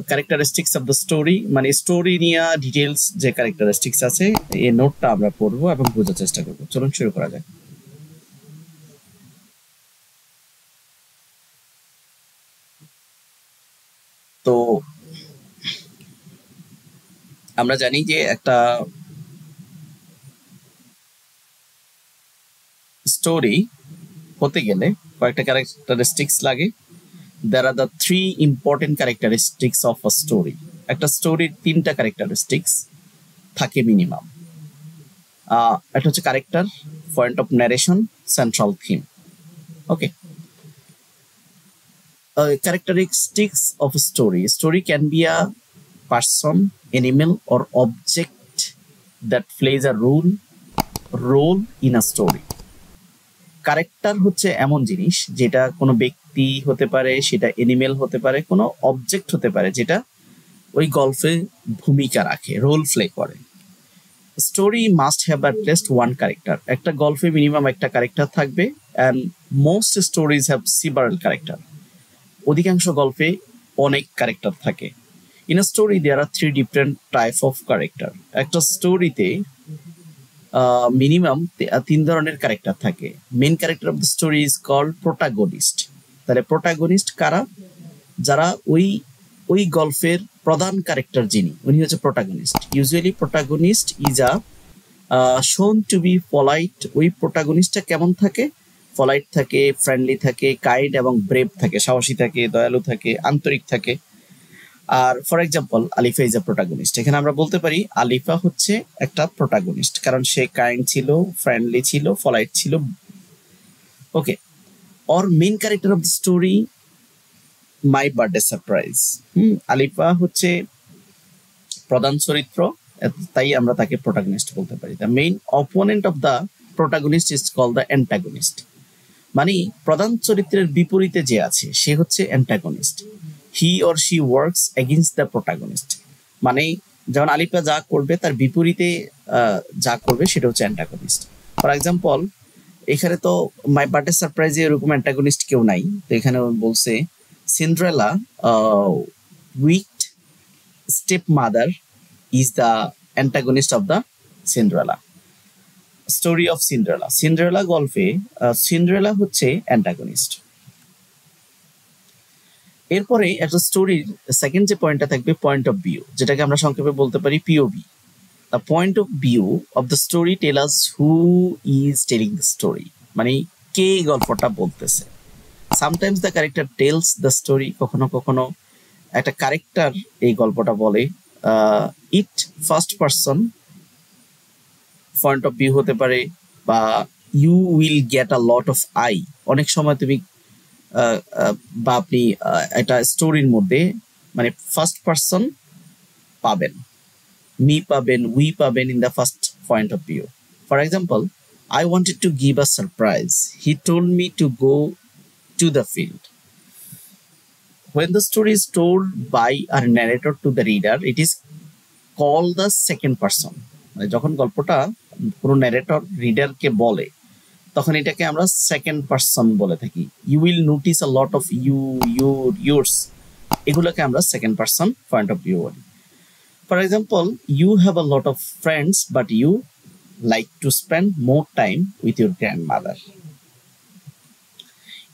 Characteristics of the story, মানে story নিয়ে details যে ক্যারেক্টারিস্টিক্স আছে এই নোটটা আমরা পড়বো এবং বোঝার চেষ্টা করবো। চলুন শুরু করা যাক। তো আমরা জানি যে একটা স্টোরি হতে গেলে কয়েকটা ক্যারেক্টারিস্টিক্স লাগে। There are the three important characteristics of a story. একটা স্টোরির তিনটা ক্যারেক্টারিস্টিক্স থাকে মিনিমাম। এটা হচ্ছে character, point of narration, central theme. Okay, characteristics of a story can be a person, animal or object that plays a role in a story. Character হচ্ছে এমন জিনিস যেটা কোনো ব্যক্তি হতে পারে, সেটা এনিমেল হতে পারে, কোনো অবজেক্ট হতে পারে যেটা ওই গল্পে ভূমিকা রাখে, রোল প্লে করে। Story must have at least one character. একটা গল্পে মিনিমাম একটা ক্যারেক্টার থাকবে, and most stories have several character. অধিকাংশ গল্পে অনেক ক্যারেক্টার থাকে। In a story there are three different type of character. একটা স্টোরিতে মিনিমাম তিন ধরনের ক্যারেক্টার থাকে। Main character of the story is called protagonist. তাহলে প্রোটাগনিস্ট কারা? যারা ওই গল্পের প্রধান ক্যারেক্টার, যিনি, উনি হচ্ছে protagonist. Usually protagonist is a shown to B polite. ওই প্রোটাগনিস্টটা কেমন থাকে? পলাইট থাকে, ফ্রেন্ডলি থাকে, কাইন্ড এবং ব্রেভ থাকে, সাহসী থাকে, দয়ালু থাকে, আন্তরিক থাকে। আর for example, Alifa is a protagonist. এখানে আমরা বলতে পারি আলিফা হচ্ছে একটা প্রোটাগনিস্ট, কারণ সে কাইন্ড ছিল, ফ্রেন্ডলি ছিল, পলাইট ছিল। Okay, or main character of the story my birthday surprise. Alifa হচ্ছে প্রধান চরিত্র, তাই আমরা তাকে প্রোটাগনিস্ট বলতে পারি। The main opponent of the protagonist is called the antagonist. মানে প্রধান চরিত্রের বিপরীতে যে আছে সে হচ্ছে antagonist. He or she works against the protagonist. মানে যেমন আলিফা যা করবে তার বিপরীতে যা করবে সেটা হচ্ছে অ্যান্টাগনিস্ট। ফর এক্সাম্পল, এখানে তো মাই বার্থডে সারপ্রাইজে এরকম অ্যান্টাগনিস্ট কেউ নাই, তো এখানে বলছে Cinderella wicked step mother is the antagonist of the Cinderella. Story of Cinderella. Cinderella গল্পে সিন্ড্রেলা হচ্ছে অ্যান্টাগনিস্ট। এরপরে একটা স্টোরির সেকেন্ড যে পয়েন্টটা থাকবে পয়েন্ট অফ ভিউ, যেটাকে আমরা সংক্ষেপে বলতে পারি POV. The point of view of the story tell us who is telling the story, মানে কে গল্পটা বলতেছে। Sometimes the character tells the story. কখনো কখনো একটা ক্যারেক্টার এই গল্পটা বলে। It first person point of view হতে পারে, বা you will get a lot of I. অনেক সময় তুমি বা আপনি একটা স্টোরির মধ্যে মানে ফার্স্ট পারসন পাবেন, মি পাবেন, উই পাবেন in the first point of view. For example, I wanted to give a surprise, he told me to go to the field. When the story is told by a narrator to the reader, it is called the second person. মানে যখন গল্পটা কোনো narrator রিডারকে বলে তখন এটাকে আমরা second person বলে থাকি। You will notice a lot of yours, এগুলোকে আমরা second person point of view বলি। For example, you have a lot of friends but you like to spend more time with your grandmother.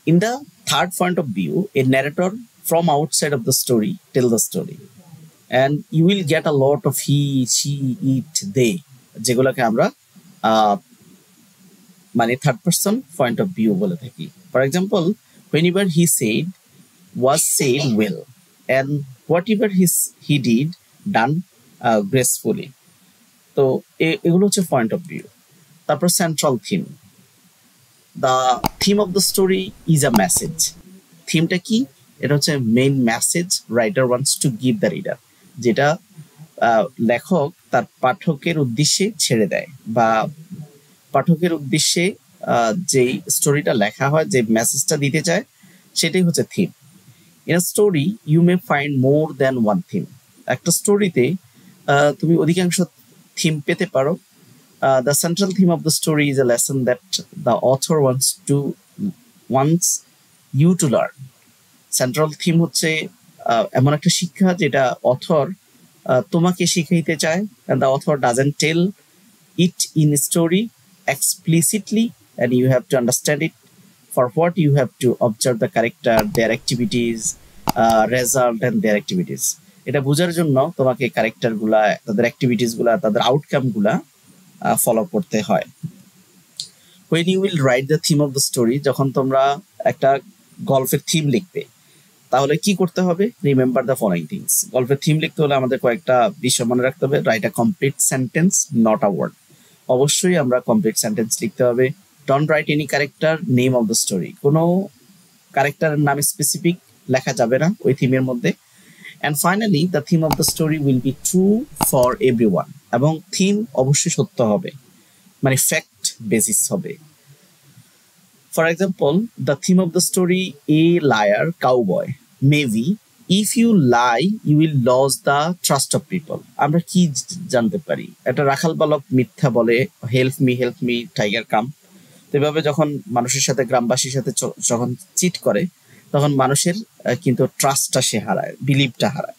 In the third point of view, a narrator from outside of the story tell the story, and you will get a lot of he, she, it, they, যেগুলোকে আমরা মানে third person point of view বলে থাকি। For example, whenever he said was said well, and whatever he did done gracefully. তো এগুলো হচ্ছে point of view. তারপর central theme. The theme of the story is a message. থিমটা কি? এটা হচ্ছে main message writer wants to give the reader, যেটা লেখক তার পাঠকের উদ্দেশ্যে ছেড়ে দেয়, বা পাঠকের উদ্দেশ্যে যেই স্টোরিটা লেখা হয়, যে মেসেজটা দিতে চায়, সেটাই হচ্ছে theme. In a story you may find more than one theme. একটা স্টোরিতে তুমি অধিকাংশ থিম পেতে পারো। The central theme of the story is a lesson that the author wants you to learn. Central theme হচ্ছে এমন একটা শিক্ষা যেটা অথর তোমাকে শিখাইতে চায়, and the author doesn't tell it in story explicitly, and you have to understand it. For what you have to observe the character, their activities, result and their activities. এটা বোঝার জন্য তোমাকে ক্যারেক্টার গুলা, তাদের activities গুলা, তাদের outcome গুলা follow করতে হয়। when you will write the theme of the story, যখন তোমরা একটা গল্পের থিম লিখবে তাহলে কি করতে হবে? Remember the following things. গল্পের থিম লিখতে হলে আমাদের কয়েকটা বিষয় মনে রাখতে হবে। Write a complete sentence, not a word. অবশ্যই আমরা কমপ্লিট সেন্টেন্স লিখতে হবে। Don't write any character name of the story, কোনো ক্যারেক্টারের নাম স্পেসিফিক লেখা যাবে না ওই থিমের মধ্যে। And finally the theme of the story will be true for everyone, এবং থিম অবশ্যই সত্য হবে, মানে ফ্যাক্ট বেসিস হবে। For example, the theme of the story, a liar cowboy. Maybe if you lie, you will lose the trust of people. আমরা কি জানতে পারি? একটা রাখাল বালক মিথ্যা বলে, হেল্প মি টাইগার কাম। তো এভাবে যখন মানুষের সাথে, গ্রামবাসীর সাথে যখন চিট করে, তখন মানুষের কিন্তু ট্রাস্টটা সে হারায়, বিলিভটা হারায়।